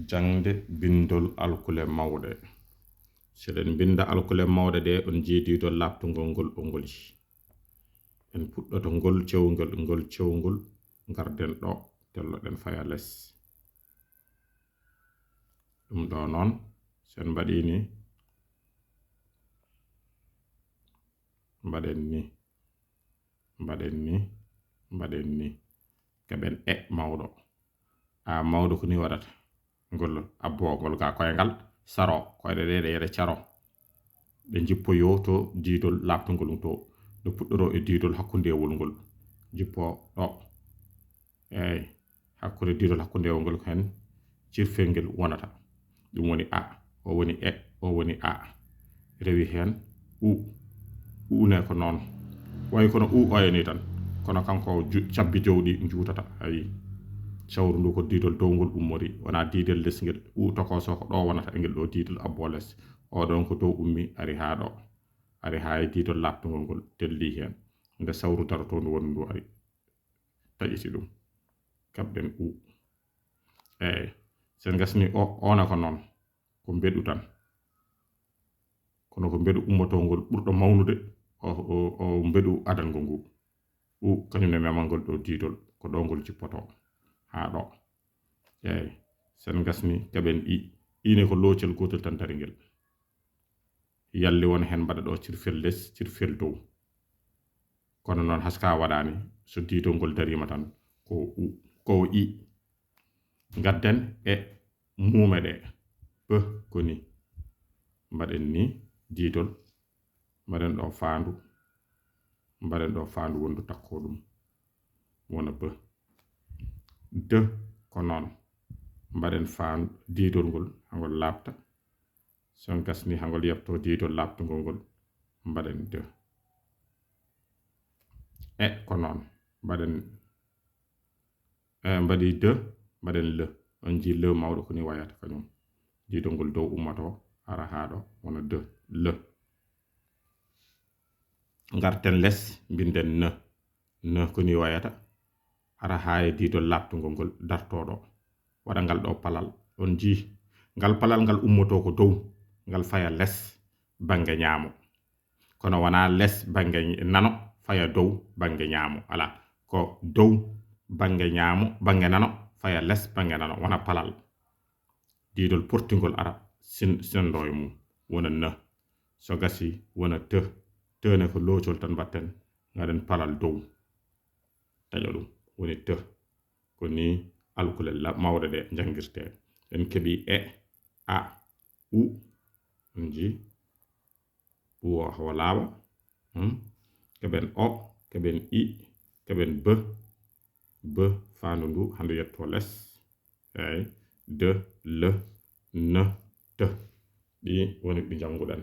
jangde bindol alkule mawde seden binda alkule mawde de on jeedidol labtungol ngol ongoli en puddoto ngol cewngol garden do tello den faya les dum do non sen badini mbaden ni keben mawdo a mawdo ko ni wadata ngol abogol ga koyngal saro koyde de charo be jippoyo to diidol labtungol to do puddoro e diidol hakkundewol ngol jippo do hakkude diidol hakkundewol ngol hen cirfengel wonata dum woni a o woni o woni a rewi hen u ne ko non way kono oyani tan kono kanko cabbi jowdi juutata ayi sawru ndu ko diidol downgol ummori wana diidel lesngel tokoso ko do wonata engel do diidol aboles o don ko dow ummi ari ha e diidol labtungol ngol telli hen nde sawru darato ndu woni ndu ari tajiti dum kabden sen gasni ona ko non ko bedu tan kono ko bedu ummotongol burdo mawnude o bedu adal ngu kanyum ne memangol do diidol ko dongol cippoto ha do sen gasni kaben ine ko loocel gotel tan taringel yalli won hen bada do cirfel les cirfel dow kono non haska wadani so diidol ngol darima tan ko gadden mumede koni mbaden ni diidol mbaden do faandu wondu takko dum wona de ko non mbaden faandu diidol ngol hangol labta son gasni hangol yepto diidol labtungol ngol mbaden de ko non mbaden mbadi de mbaden le on ji le mawdo ko ni wayata kanyum diidol ngol dow ummato ara haado wona de le garten les binden ne ko ni wayata ara haye diidol labtungol ngol dartodo wada ngal do palal on ji ngal palal ngal ummoto ko dow ngal faya les bange nyaamo kono wana les bange nano faya dow bange nyaamo ala ko dow bange nyaamo bange nano faya les bange nano wana palal diidol portingol ara sindoy mum wona na so gasi wona tene ko loocol tan batten ngaden palal dow tajodum woni ko ni alkule mawde de jangirte en kebi a u nji wo hawlawa keben o keben i keben b faandu ndu hande yetto les de le ne te di woni bi janguden